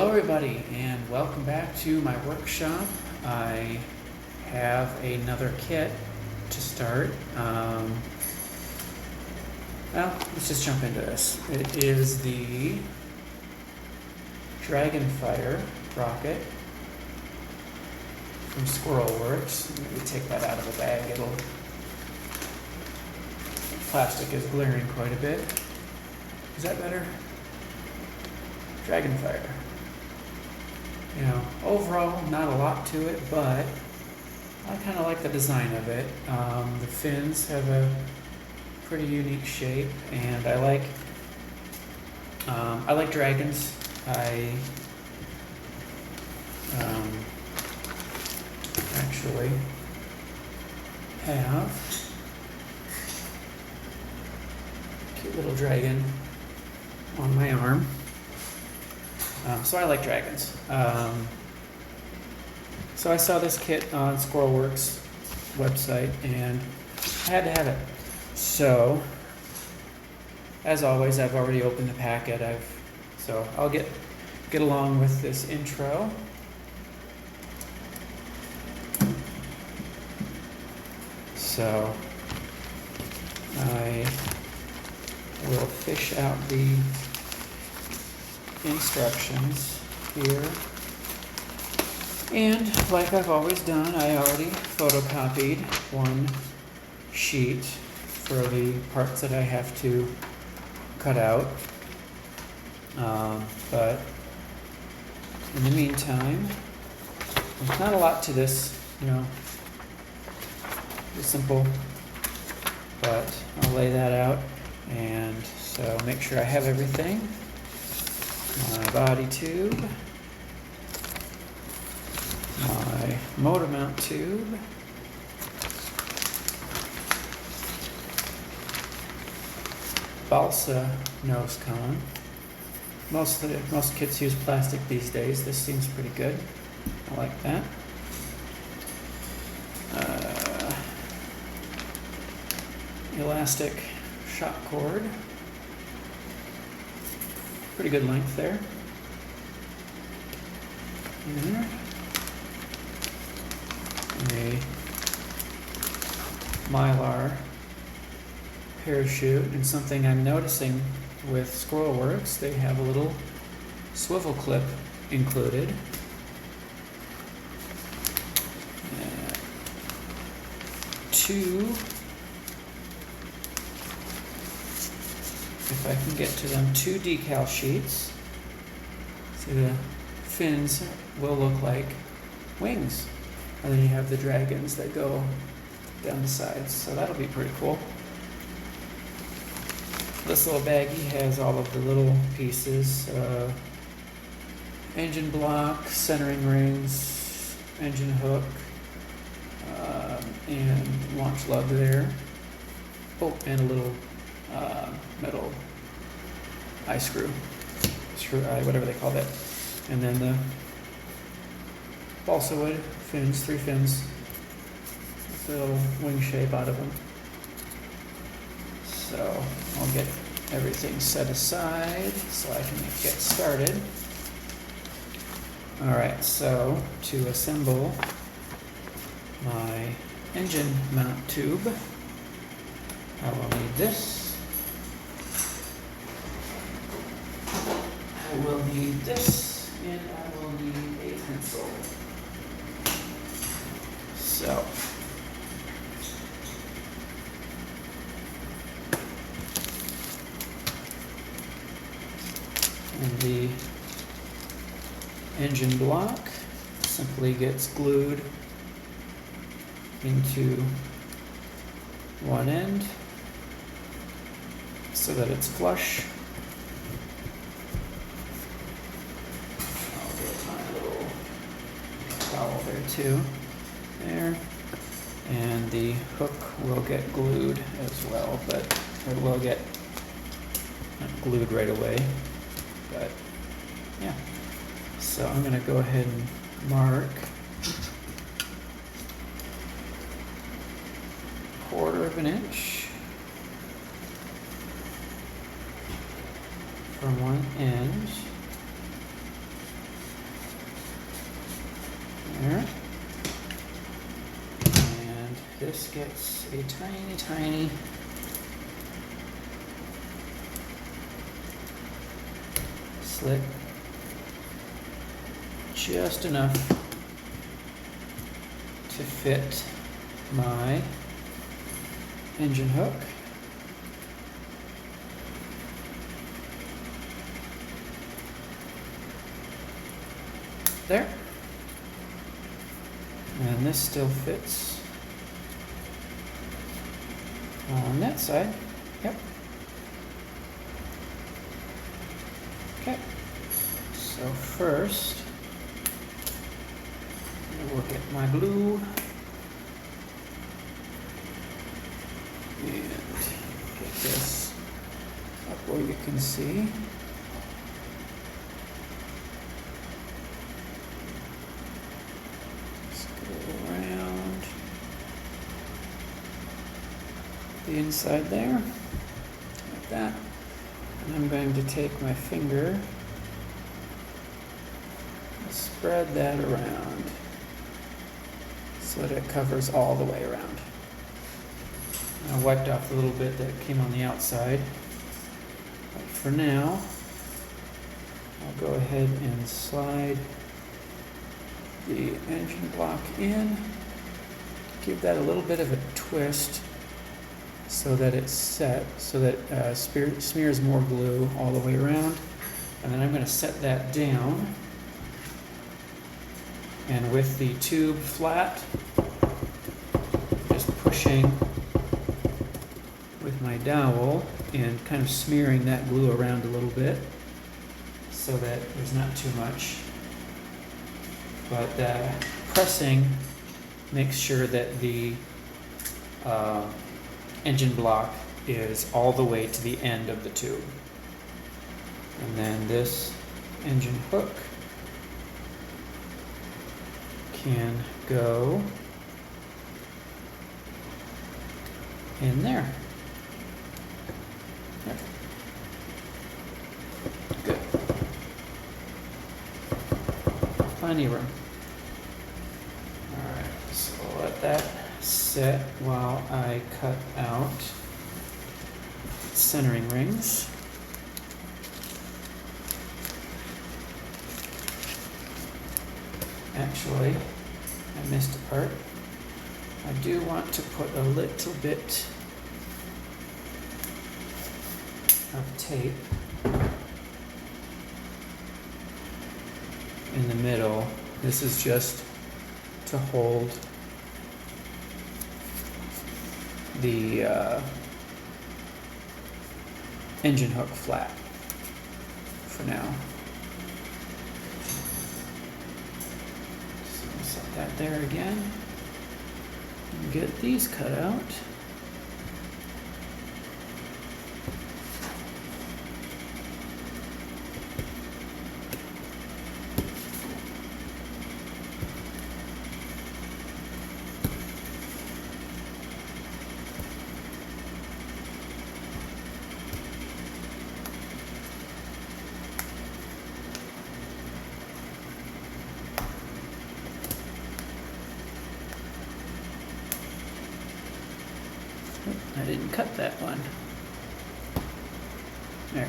Hello everybody and welcome back to my workshop. I have another kit to start. Well, let's just jump into this. It is the Dragonfire rocket from Squirrel Works. Maybe take that out of the bag. Plastic is glaring quite a bit. Is that better? Dragonfire. You know, overall, not a lot to it, but I kind of like the design of it. The fins have a pretty unique shape, and I like dragons. I actually have a cute little dragon on my arm. So I like dragons. So I saw this kit on Squirrel Works website and I had to have it. So, as always, I've already opened the packet. So I'll get along with this intro. So I will fish out the instructions here, and like I've always done, I already photocopied one sheet for the parts that I have to cut out, but in the meantime, there's not a lot to this, it's simple, but I'll lay that out. And so make sure I have everything. My body tube, my motor mount tube, balsa nose cone. Most kits use plastic these days. This seems pretty good. I like that. Elastic shock cord. Pretty good length there. A Mylar parachute, and something I'm noticing with Squirrel Works, they have a little swivel clip included. If I can get to them, 2 decal sheets. See, the fins will look like wings. And then you have the dragons that go down the sides. So that'll be pretty cool. This little baggie has all of the little pieces. Engine block, centering rings, engine hook, and launch lug there. Oh, and a little metal eye screw, whatever they call that. And then the balsa wood fins, 3 fins, with a little wing shape out of them. So I'll get everything set aside so I can get started. Alright, so to assemble my engine mount tube, I will need this. I will need this, and I will need a pencil. So, and the engine block simply gets glued into one end so that it's flush. I'll get my little towel there too. There. And the hook will get glued as well, but it will get not glued right away. But yeah. So I'm going to go ahead and mark 1/4 inch from one end this gets a tiny, tiny slit, just enough to fit my engine hook. There. And this still fits on that side. Yep. Okay. So first, we'll get my glue and get this up where you can see. The inside there, like that. And I'm going to take my finger and spread that around so that it covers all the way around. I wiped off the little bit that came on the outside. But for now, I'll go ahead and slide the engine block in. Give that a little bit of a twist so that it's set, so that smears more glue all the way around. And then I'm going to set that down. And with the tube flat, just pushing with my dowel and kind of smearing that glue around a little bit so that there's not too much. But pressing makes sure that the engine block is all the way to the end of the tube. And then this engine hook can go in there. Yep. Good. Plenty of room. All right, so let that set while I cut out centering rings. Actually, I missed a part. I do want to put a little bit of tape in the middle. This is just to hold the engine hook flat for now. So set that there again and get these cut out. I didn't cut that one. There.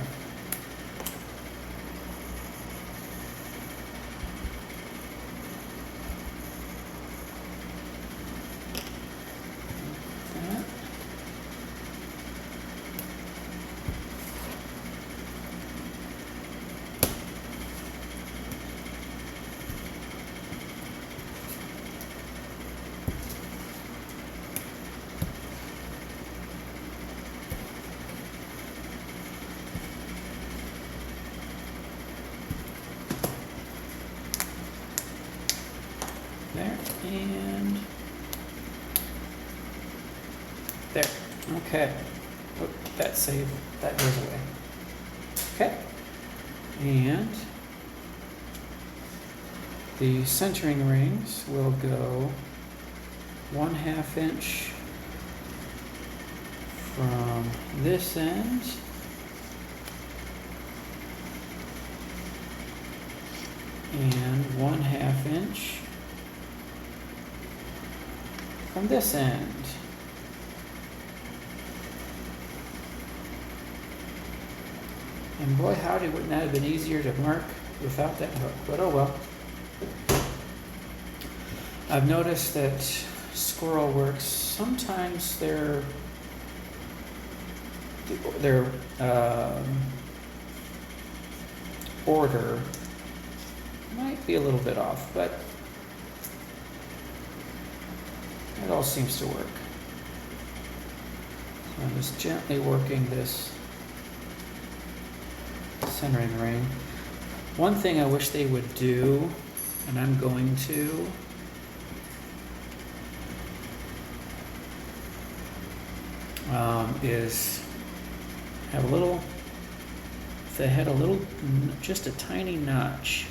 That. There and there. Okay. Oh, that saved. That goes away. Okay. And the centering rings will go 1/2 inch from this end and 1/2 inch from this end. And boy howdy, wouldn't that have been easier to mark without that hook, but oh well. I've noticed that Squirrel Works, sometimes their order might be a little bit off, but it all seems to work. So I'm just gently working this centering ring. One thing I wish they would do, and I'm going to, is have a little, if they had a little, just a tiny notch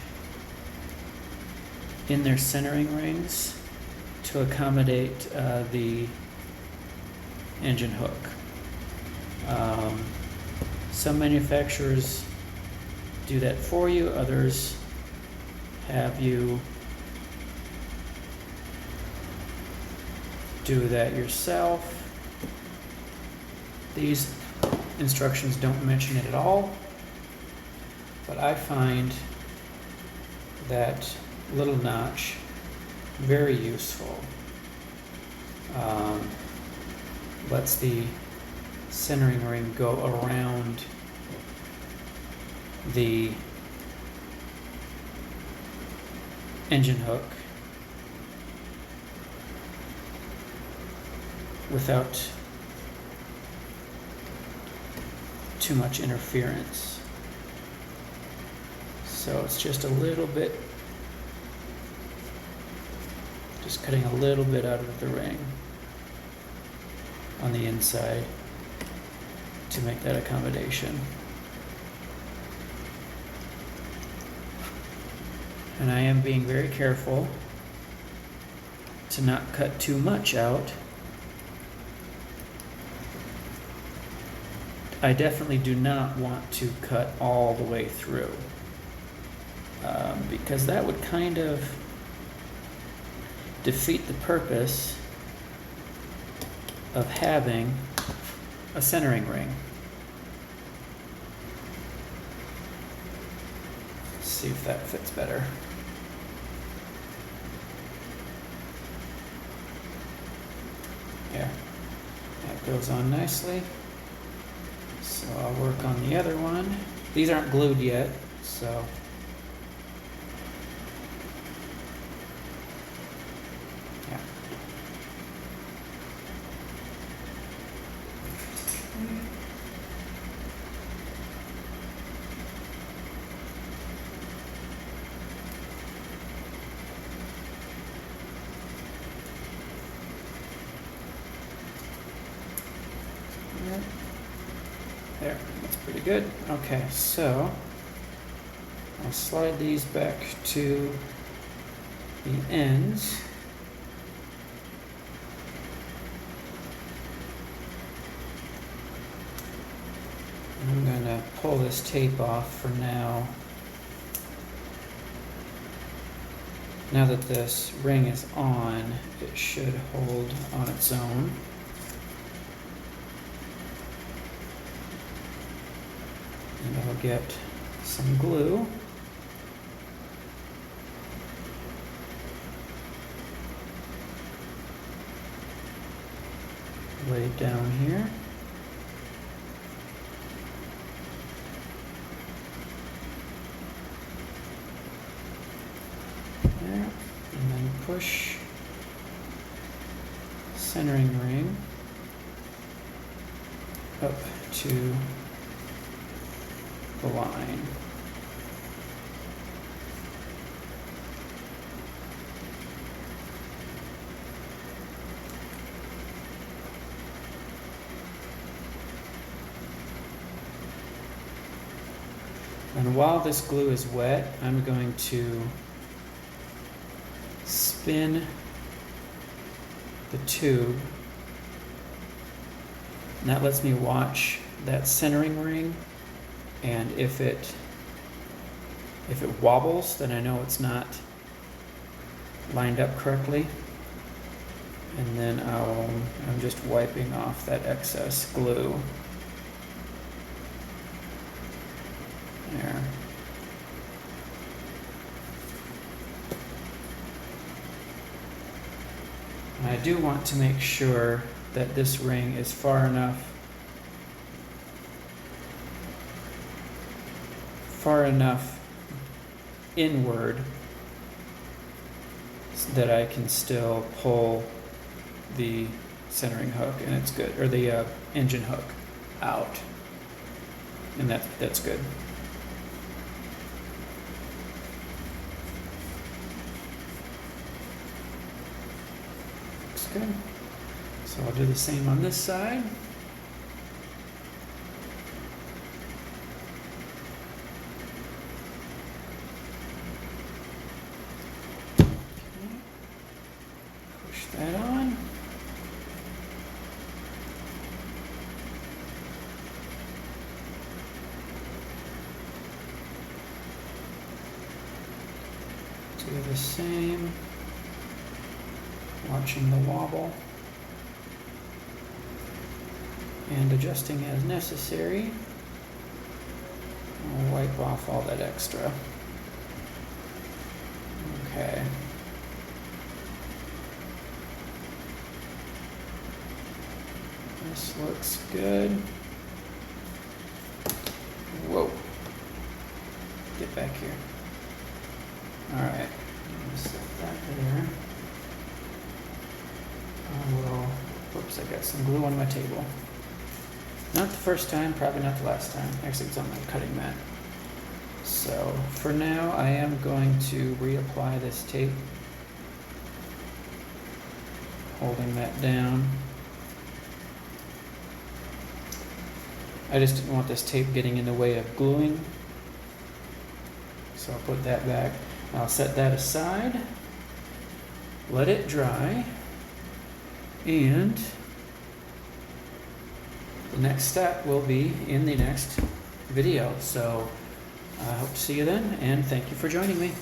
in their centering rings to accommodate the engine hook. Some manufacturers do that for you, others have you do that yourself. These instructions don't mention it at all, but I find that little notch very useful. Lets the centering ring go around the engine hook without too much interference. So it's just a little bit, just cutting a little bit out of the ring on the inside to make that accommodation. And I am being very careful to not cut too much out. I definitely do not want to cut all the way through, because that would kind of defeat the purpose of having a centering ring. Let's see if that fits better. Yeah, that goes on nicely. So I'll work on the other one. These aren't glued yet, so yeah. There, that's pretty good. Okay, so I'll slide these back to the ends. I'm going to pull this tape off for now. Now that this ring is on, it should hold on its own. And I'll get some glue. Laid down here. There. And then push centering ring up to the line. And while this glue is wet, I'm going to spin the tube, and that lets me watch that centering ring. And if it wobbles, then I know it's not lined up correctly. And then I'm just wiping off that excess glue. There. And I do want to make sure that this ring is far enough inward so that I can still pull the centering hook, and it's good, or the engine hook out, and that's good. Looks good. So I'll do the same on this side. Push that on. Do the same. Watching the wobble and adjusting as necessary. I'll wipe off all that extra. Okay. This looks good. Whoa. Get back here. All right. I'm gonna set that there. Whoops, I got some glue on my table. Not the first time, probably not the last time. Actually, it's on my cutting mat. So for now, I am going to reapply this tape, holding that down. I just didn't want this tape getting in the way of gluing, so I'll put that back. I'll set that aside, let it dry, and the next step will be in the next video. So I hope to see you then, and thank you for joining me.